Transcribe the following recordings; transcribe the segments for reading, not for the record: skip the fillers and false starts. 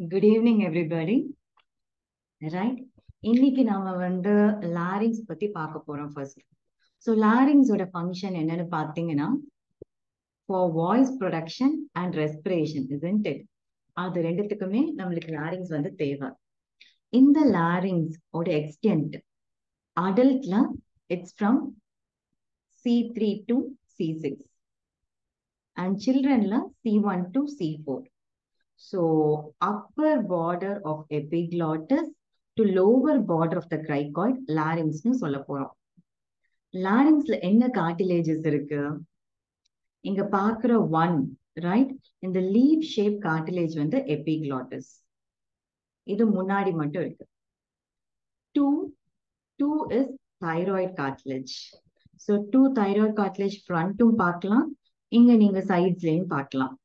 Good evening, everybody. Right? இன்னைக்கு நாம வந்து larynx பத்தி பார்க்க போறோம் first. So larynx ஓட function என்னன்னு பார்த்தீங்கன்னா for voice production and respiration, isn't it? அது ரெண்டுத்துக்குமே நம்மளுக்கு larynx வந்து தேவை. இந்த larynx ஓட extent adultல it's from C3 to C6 and childrenல C1 to C4. So upper border of epiglottis to lower border of the cricoid larynx னு சொல்ல போறோம். larynxல என்ன cartilages இருக்கு? இங்க பார்க்கிற 1, right? இந்த leaf shape cartilage வந்து epiglottis. இது முன்னாடி மட்டும் இருக்கு. 2 is thyroid cartilage. So 2 thyroid cartilage frontடும் பார்க்கலாம், இங்க நீங்க sideஸ்லயும் பார்க்கலாம்,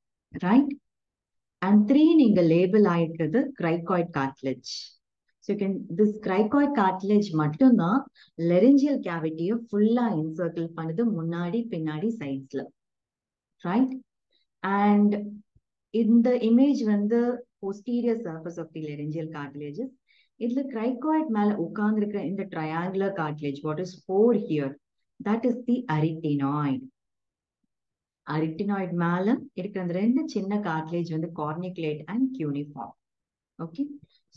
right? And 3 நீங்க label ஆயிருக்கிறது cricoid cartilage. So you can, this cricoid cartilage மட்டும்தான் laryngeal cavity full encircle பண்ணுது முன்னாடி பின்னாடி sideஸ்ல, right? And இந்த image வந்து posterior surface of the laryngeal cartilages. இதுல cricoid மேல உட்கார்ந்திருக்கிற இந்த triangular cartilage, what is 4 here, that is the arytenoid. arytenoid மேல இருக்கிற அந்த ரெண்டு சின்ன cartilage வந்து cornicate and cuneiform. Okay,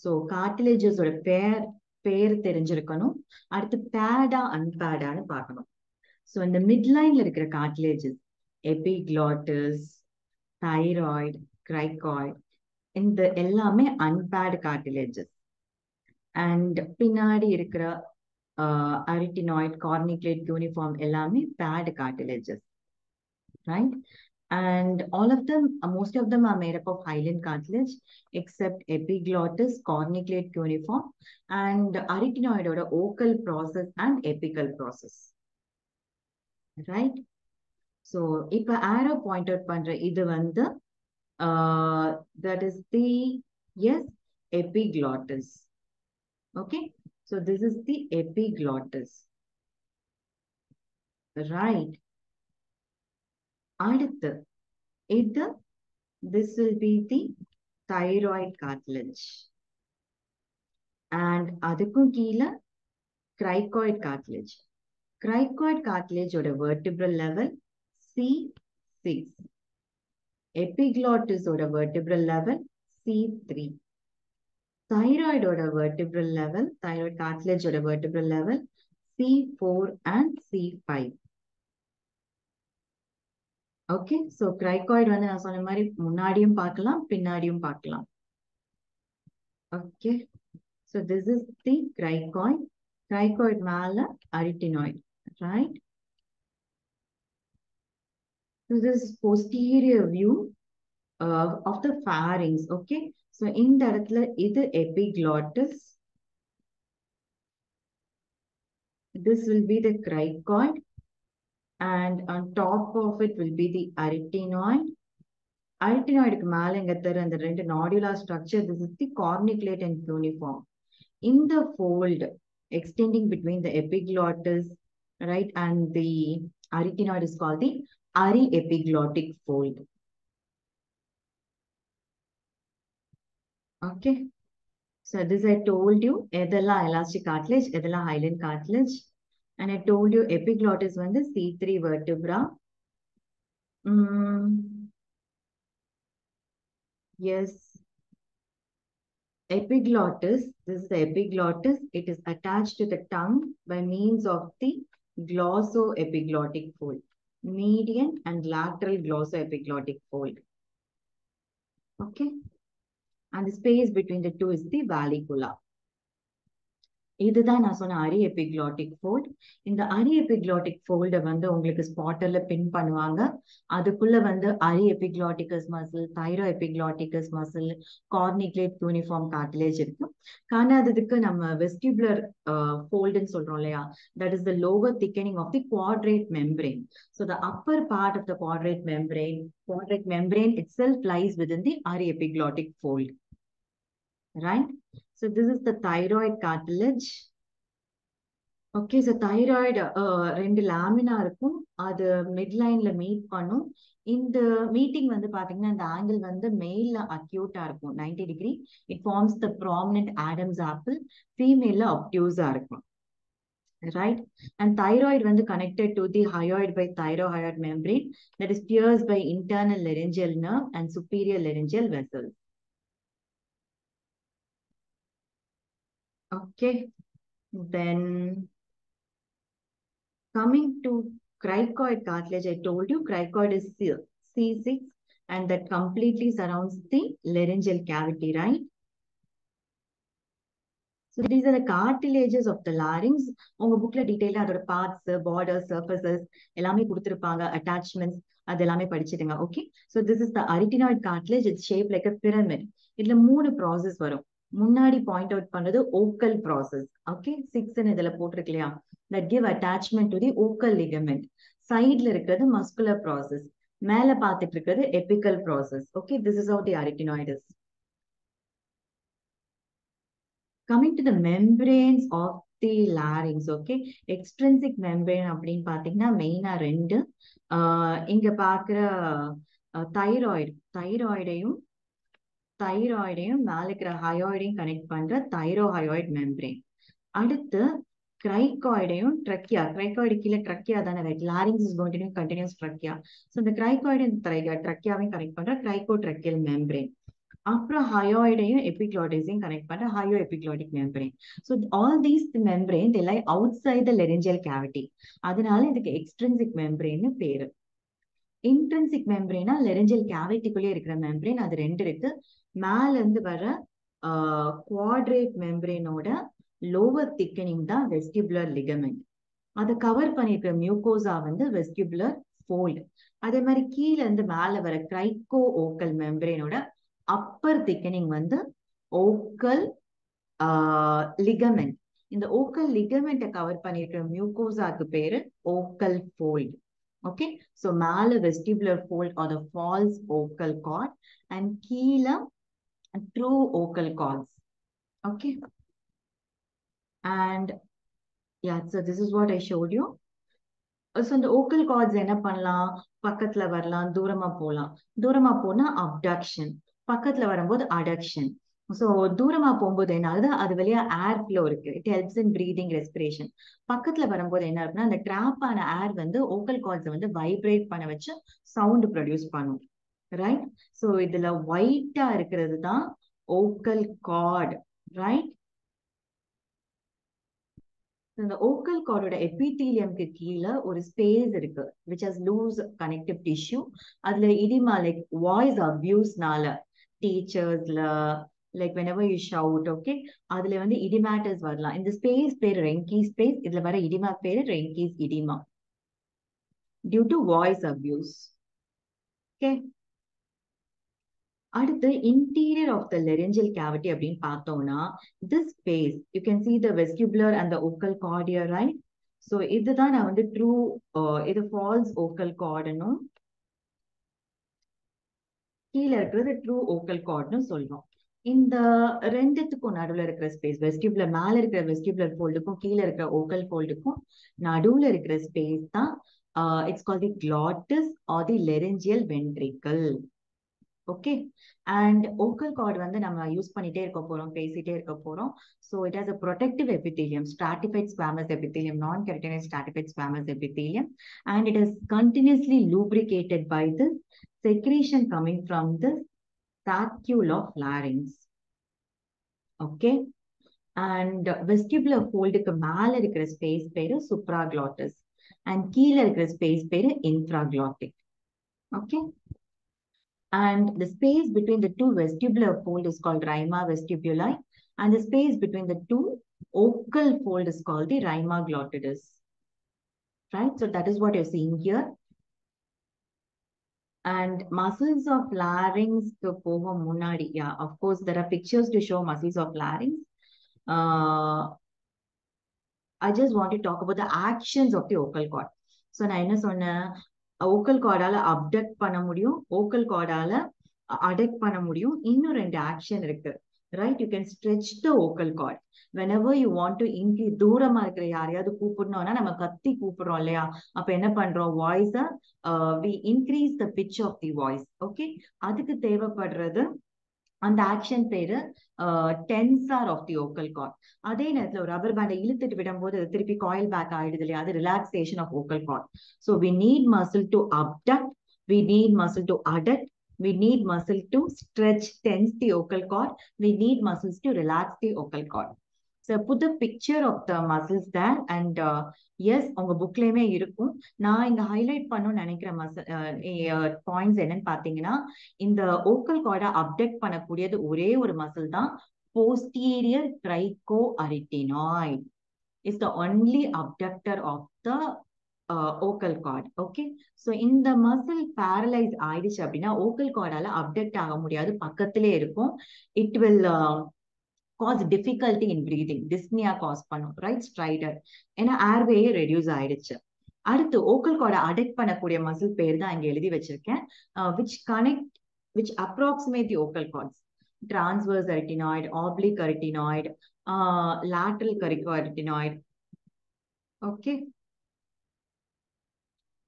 so cartilages ஓட பேர் தெரிஞ்சிருக்கணும். அடுத்து பேடா அன்பேடான்னு பார்க்கணும். So இந்த midlineல இருக்கிற cartilages epiglottis, thyroid, cricoid, இந்த எல்லாமே unpaired cartilages. And பின்னாடி இருக்கிற arytenoid, cornicate, cuneiform எல்லாமே paired cartilages, right? And all of them, most of them are made up of hyaline cartilage except epiglottis, cornicate, cuneiform and arytenoid oda ocal process and apical process, right? So ipa arrow point out பண்ற இது வந்து that is the, yes, epiglottis. Okay, so this is the epiglottis, right? அடுத்து இது, this will be the thyroid cartilage and அதுக்கும் கீழ cricoid cartilage. cricoid cartilage ஓட vertebral level C6, epiglottis ஓட vertebral level C3, thyroid ஓட vertebral level, thyroid cartilage ஓட vertebral level C4 and C5. Okay, so cricoid வந்து நான் சொன்ன மாதிரி முன்னாடியும் பார்க்கலாம் பின்னாடியும் பார்க்கலாம். Okay, so this is the cricoid. cricoid மேல arytenoid, right? So this is posterior view of the pharynx. Okay, so இந்த இடத்துல இது epiglottis, this will be the cricoid and on top of it will be the arytenoid. arytenoid மேல இங்க தர அந்த ரெண்டு nodular structure, this is the cornicate and cuneiform. In the fold extending between the epiglottis, right, and the arytenoid is called the aryepiglottic fold. Okay, so this I told you edella elastic cartilage, edella hyaline cartilage, and I told you epiglottis வந்து C3 vertebra. Yes, epiglottis, this is the epiglottis. It is attached to the tongue by means of the glossoepiglottic fold, median and lateral glossoepiglottic fold. Okay, and the space between the two is the vallicula. இதுதான் நான் சொன்ன aryepiglottic fold. இந்த aryepiglottic fold வந்து உங்களுக்கு ஸ்பாட்டர்ல பின் பண்ணுவாங்க. அதுக்குள்ள வந்து aryepiglotticus muscle, thyroepiglotticus muscle, cornicate, cuneiform cartilage இருக்கு. காணாததுக்கு நம்ம vestibular fold ன்னு சொல்றோம் இல்லையா, that is the lower thickening of the quadrate membrane. So the upper part of the quadrate membrane itself lies within the aryepiglottic fold, right? So this is the thyroid cartilage. Okay, so thyroid ரெண்டு lamina இருக்கும், அது mid லைன்ல meet பண்ணும். இந்த meeting வந்து பாத்தீங்கன்னா இந்த angle வந்து மெயில்ல அக்யூட்டா இருக்கும் 90 degree. It forms the prominent Adam's apple. ஃபீமேல்ல அப்டியூஸா இருக்கும், ரைட்? அண்ட் தைராய்டு வந்து connected to the hyoid by thyrohyoid membrane that is pierced by internal laryngeal nerve and superior laryngeal vessels. Okay, then coming to cricoid cartilage, I told you cricoid is C6 and that completely surrounds the laryngeal cavity, right? So these are the cartilages of the larynx. உங்க புக்ல டீடைலா அதோட parts, borders, surfaces எல்லாமே கொடுத்திருப்பாங்க, attachments அது எல்லாமே படிச்சிடுங்க. Okay, so this is the arytenoid cartilage. It's shape like a pyramid. இதுல 3 process வரும். முன்னாடி பாயிண்ட் அவுட் பண்றது ஓக்கல் ப்ராசஸ். ஓகே, 6 இதுல போட்டிருக்கு இல்லையா, that give attachment to the ocal ligament. சைட்ல இருக்கிறது மஸ்குலர் ப்ராசஸ், மேல பார்த்துட்டு இருக்கிறது எபிக்கல் process. Okay, this is how the arytenoid is. Coming to the membranes of the larynx, okay, extrinsic membrane அப்படின்னு பாத்தீங்கன்னா மெயினா ரெண்டு. இங்க பாக்குற தைராய்டையும் மேல இருக்கிற ஹயோய்டையும் கனெக்ட் பண்ற தைரோஹயோid மெம்பரேன். அடுத்து கிரைகாய்டையும் கிரைகாய்டு கீழே ட்ரக்கியா தானே, right? Larynx is going to continues trachea. So இந்த கிரைகாய்டு ட்ரக்கியாவையும் கனெக்ட் பண்ற கிரைகோட்ரக்கியல் மெம்பரேன். அப்புறம் ஹயோய்டையும் எபிக்ளாட்டிஸையும் கனெக்ட் பண்ற hyoepiglottic membrane. So all these membrane they lie outside the laryngeal cavity. அதனால இதுக்கு எக்ஸ்ட்ரின்சிக் மெம்பரேன்னு பேரு. இன்ட்ரின்சிக் மெம்பரேனா laryngeal cavityக்குள்ளே இருக்கிற மெம்பரேன், அது ரெண்டு இருக்கு. மேல இருந்து வர குவாட்ரேட் மெம்பரேனோட லோவர் திக்கனிங் தான் வெஸ்டிபுலர் லிகமெண்ட். அதை கவர் பண்ணிருக்கிற மியூகோசா வந்து வெஸ்டிபுலர் ஃபோல்ட். அதே மாதிரி கீழே இருந்து மேல வர கிரைகோ ஓக்கல் மெம்பரேனோட அப்பர் திக்கனிங் வந்து ஓக்கல் லிகமெண்ட். இந்த ஓக்கல் லிகமெண்ட்டை கவர் பண்ணிருக்கிற மியூகோசாக்கு பேரு ஓக்கல் ஃபோல்ட். ஓகே, ஸோ மேல vestibular fold are the false vocal cord and கீழே true vocal cords. Okay, and yeah, so this is what I showed you. So இந்த ஓக்கல் கார்ட்ஸ் என்ன பண்ணலாம், பக்கத்துல வரலாம், தூரமா போகலாம். தூரமா போனா அப்டக்ஷன், பக்கத்துல வரும்போது அடக்ஷன். ஸோ தூரமா போகும்போது என்ன ஆகுது, அது வழியா ஏர் ஃப்ளோ இருக்கு, it helps in breathing, respiration. பக்கத்துல வரும்போது என்ன இருக்குன்னா அந்த ட்ராப் ஆன ஏர் வந்து ஓக்கல் கார்ட்ஸ் வந்து வைப்ரேட் பண்ண வச்சு சவுண்ட் ப்ரொடியூஸ் பண்ணும், ரைட்? ஸோ இதுல ஒயிட்டா இருக்கிறது தான் ஓக்கல் கார்டு, ரைட்? இந்த ஓக்கல் கார்டோட எபிதீலியம்க்கு கீழே ஒரு ஸ்பேஸ் இருக்கு which has loose connective tissue. அதுல இடிமா லைக் வாய்ஸ் அபியூஸ்னால டீச்சர்ஸ்ல like whenever you shout, okay, அதுல வந்து இடிமேட்டர்ஸ் வரலாம். இந்த ஸ்பேஸ் பேரு ரெங்கி ஸ்பேஸ், இதுல வர இடிமா பேரு Reinke's edema due to voice abuse. Okay, அடுத்து interior of the laryngeal cavity அப்படின்னு பார்த்தோம்னா this space you can see the vestibular and the ocal cord here, right? So இதுதான் நான் வந்து ட்ரூ, இது ஃபால்ஸ் ஓக்கல் கார்டுன்னு, கீழே இருக்கிறது ட்ரூ ஓக்கல் கார்டுன்னு சொல்றோம். இந்த ரெண்டுத்துக்கும் நடுவுல இருக்கிற ஸ்பேஸ், வெஸ்டிபுலர் மேல இருக்கிற வெஸ்டிபுலர் ஃபோல்டுக்கும் கீழே இருக்கிற ஓக்கல் ஃபோல்டுக்கும் நடுவுல இருக்கிற ஸ்பேஸ் தான் it's called the glottis or the laryngeal ventricle. Okay, and vocal cord வந்து நம்ம யூஸ் பண்ணிட்டே இருக்க போறோம், பேசிட்டே இருக்க போறோம். So it has a protective epithelium, stratified squamous epithelium, non keratinised stratified squamous epithelium, and it is continuously lubricated by this secretion coming from the saccule of larynx. Okay, and vestibular ஃபோல்டுக்கு மேல இருக்கிற space பேரு supraglottis and கீழே இருக்கிற space பேரு infraglottic. Okay, and the space between the two vestibular fold is called rhima vestibuli and the space between the two ocal fold is called the rhima glottidis, right? So that is what you're seeing here. And muscles of larynx to poga munadi, yeah, of course there are pictures to show muscles of larynx. I just want to talk about the actions of the vocal cord. So நான் என்ன சொன்னேன், ஓக்கல் கார்டால abducted பண்ண முடியும், ஓக்கல் கார்டால அடெக்ட் பண்ண முடியும். இன்னும் ரெண்டு ஆக்ஷன் இருக்கு. right? You can stretch the vocal cord whenever you want to increase. தூரமா இருக்கிற யாரையாவது கூப்பிடணும்னா நம்ம கத்தி கூப்பிடுறோம் இல்லையா? அப்ப என்ன பண்றோம்? வாய்ஸ we increase the pitch of the voice. Okay, அதுக்கு தேவைப்படுறது அந்த ஆக்ஷன் பேரு tensor of the vocal cord. அதே நேரத்துல ஒரு ரப்பர் பேண்டை இழுத்துட்டு விடும்போது திருப்பி காயில் பேக் ஆயிடுது இல்லையா? அது relaxation of vocal cord. So we need muscle to abduct, we need muscle to adduct, we need muscle to stretch, tense the vocal cord, we need muscles to relax the vocal cord. So put the picture of the muscles there and yes, உங்க புக்லயுமே இருக்கும். நான் இங்க highlight பண்ணணும்னு நினைக்கிற points என்னன்னு பாத்தீங்கன்னா, இந்த ஓக்கல் கார்டை அப்டக்ட் பண்ணக்கூடியது ஒரே ஒரு மசில் தான், posterior cricoarytenoid is the only abductor of the vocal cord. Okay, so இந்த மசில் பேரலைஸ் ஆயிடுச்சு அப்படின்னா ஓக்கல் கார்டால அப்டக்ட் ஆக முடியாது, பக்கத்திலே இருக்கும். It will cause difficulty in breathing, dyspnea cause பண்ணும், right? Stridor, ஏன்னா ஏர்வே ரெடியூஸ் ஆயிடுச்சு. அடுத்து ஓக்கல் கார்டை அடெக்ட் பண்ணக்கூடிய மசில் பேர் தான் இங்க எழுதி வச்சிருக்கேன், which approximate the vocal cords: transverse arytenoid, oblique arytenoid, lateral cricoarytenoid. Okay,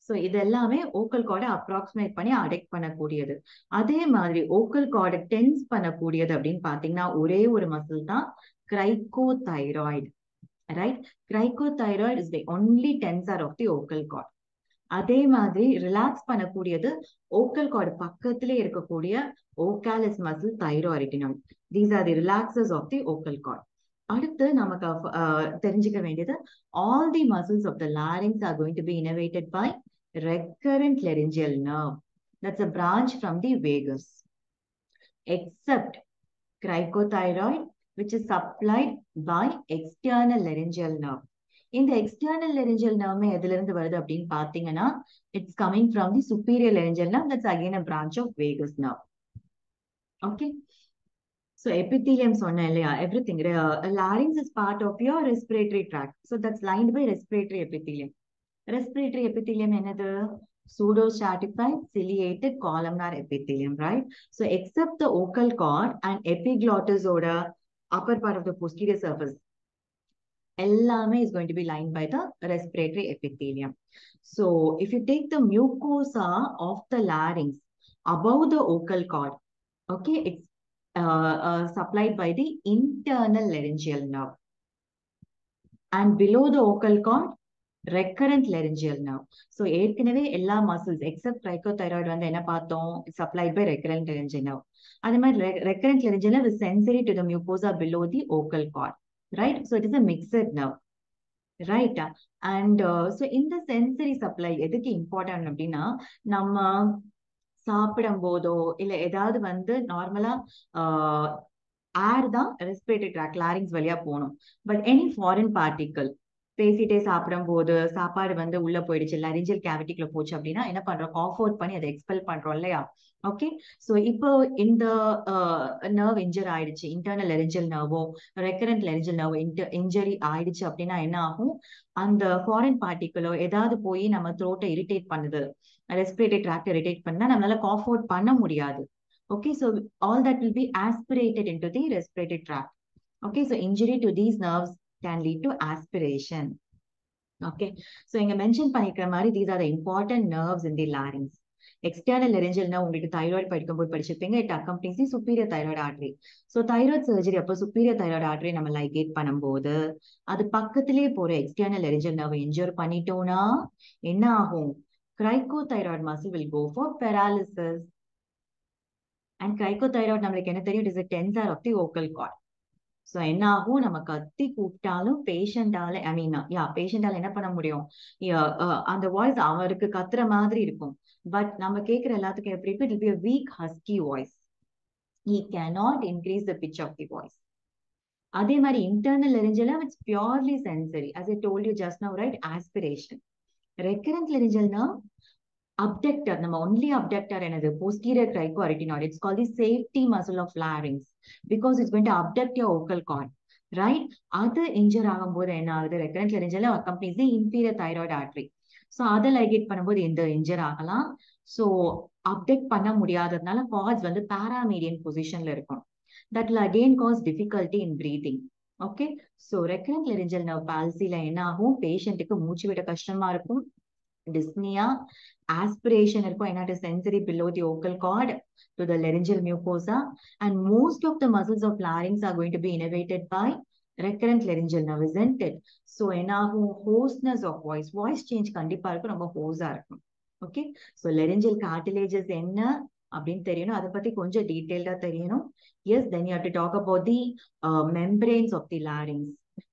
so இது எல்லாமே ஓக்கல் கார்டை அப்ராக்சிமேட் பண்ணி அடெக்ட் பண்ணக்கூடியது. அதே மாதிரி ஓக்கல் கார்டை டென்ஸ் பண்ணக்கூடியது அப்படின்னு பாத்தீங்கன்னா ஒரே ஒரு மசில் தான், cricothyroid, right? Cricothyroid is the only tensor of the vocal cord. அதே மாதிரி ரிலாக்ஸ் பண்ணக்கூடியது ஓக்கல் கார்டு பக்கத்திலே இருக்கக்கூடிய vocalis muscle, thyroarytenoid. These are the relaxers of the vocal cord. அடுத்து நமக்கு தெரிஞ்சுக்க வேண்டியது, all the muscles of the larynx are going to be innervated by recurrent laryngeal nerve. That's a branch from the vagus, except cricothyroid, which is supplied by external laryngeal nerve. இந்த external laryngeal nerve எதுல இருந்து வருது அப்படின்னு பாத்தீங்கன்னா, it's coming from the superior laryngeal nerve. That's again a branch of vagus nerve. Okay, so epithelium சொன்னேன் இல்லையா? everything, larynx is part of your respiratory tract, so that's lined by respiratory epithelium. Respiratory epithelium என்னது? Pseudostratified ciliated columnar epithelium, right? So except the vocal cord and epiglottis oda upper part of the posterior surface, எல்லாமே is going to be lined by the respiratory epithelium. So if you take the mucosa of the larynx above the vocal cord, okay, it's supplied by the internal laryngeal nerve, and below the vocal cord, recurrent laryngeal nerve. So ஏற்கனவே எல்லா muscles except cricothyroid வந்து என்ன பார்த்தோம்? supplied by recurrent laryngeal nerve. அதே மாதிரி recurrent laryngeal nerve is sensory to the mucosa below the vocal cord, right? So it is a mixed nerve, right? And so இந்த sensory supply எதுக்கு important அப்படின்னா, நம்ம சாப்பிடும் போதோ இல்ல ஏதாவது வந்து நார்மலா ஏர் தான் ரெஸ்பிரேட்டரி ட்ராக் லாரிங்ஸ் வழியா போகணும். பட் எனி ஃபாரின் பார்ட்டிக்கல், பேசிட்டே சாப்பிடும் போது சாப்பாடு வந்து உள்ள போயிடுச்சு, லாரிஞ்சல் கேவிட்டிக்குள்ள போச்சு அப்படின்னா என்ன பண்றோம்? காஃப் அவுட் பண்ணி அதை எக்ஸ்பெல் பண்றோம் இல்லையா? ஓகே, ஸோ இப்போ இந்த நர்வ் இன்ஜர் ஆயிடுச்சு, இன்டர்னல் லாரிஞ்சல் நர்வோ ரெக்கரண்ட் லாரிஞ்சல் நர்வோ இன்ஜரி ஆயிடுச்சு அப்படின்னா என்ன ஆகும்? அந்த ஃபாரின் பார்ட்டிக்கலோ ஏதாவது போய் நம்ம த்ரோட்டை இரிட்டேட் பண்ணுது, ரெஸ்பிரேட்டரி ட்ராக்ட் இரிட்டேட் பண்ணா நம்மளால காஃப் அவுட் பண்ண முடியாது. Okay, so all that will be aspirated into the respiratory tract. Okay, so injury to these nerves can lead to aspiration. Okay, so இங்க மென்ஷன் பண்ணிக்கிற மாதிரி these are the important nerves in the larynx. External laryngeal nerve உங்களுக்கு thyroid படிக்கும்போது படிச்சிருப்பீங்க, it accompanies the superior thyroid artery. So thyroid surgery அப்போ superior thyroid artery நம்ம ligate பண்ணும்போது அது பக்கத்திலே போற external laryngeal nerve injure பண்ணிட்டோம்னா என்ன ஆகும்? Cricothyroid muscle will go for paralysis. And cricothyroid நம்மளுக்கு என்ன தெரியும்? It is a tensor of the vocal cord. So என்ன ஆகும்? நம்ம கத்தி கூப்பிட்டாலும் பேஷண்டால பேஷண்டால என்ன பண்ண முடியும்? அந்த வாய்ஸ் அவருக்கு கத்துற மாதிரி இருக்கும். பட் நம்ம கேட்கிற எல்லாத்துக்கும் எப்படி இருக்கு? It will be a weak husky voice. He cannot increase the pitch of the voice. அதே மாதிரி internal laryngeal nerve, it's purely sensory. As I told you just now, right? Aspiration. Recurrent laryngeal nerve, abductor, நம்ம only abductor என்னது? Posterior cricoarytenoid. It's called the safety muscle of larynx because it's going to abduct your vocal cord, right? அது injure ஆகும்போது என்ன ஆகுது? Recurrent laryngeal nerve accompanies the inferior thyroid artery. So அதை ligate பண்ணும்போது இந்த injure ஆகலாம். So abduct பண்ண முடியாததுனால cords வந்து paramedian positionல இருக்கும். that will again cause difficulty in breathing. Okay, so recurrent laryngeal nerve palsy ல என்ன ஆகும், பேஷண்ட்டுக்கு மூச்சு விட கஷ்டமா இருக்கும், dyspnea, aspiration இருக்கும், ஏன்னா it is sensory below the vocal cord to the laryngeal mucosa, and most of the muscles of larynx are going to be innervated by recurrent laryngeal nerve, isn't it? So என்ன ஆகும், hoarseness of voice change கண்டிப்பா இருக்கும், ரொம்ப hoarse ஆ இருக்கும். Okay, so laryngeal cartilages என்ன அப்படின்னு தெரியணும், அதை பத்தி கொஞ்சம் டீடைல்டா தெரியணும். Yes, then you have to talk about the membranes of the larynx,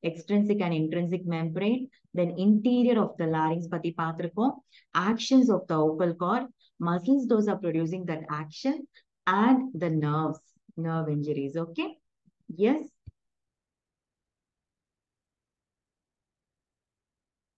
extrinsic and intrinsic membrane, then interior of the larynx பத்தி பார்த்திருக்கோம், actions of the vocal cord, muscles those are producing that action, and the nerve injuries. Okay, yes.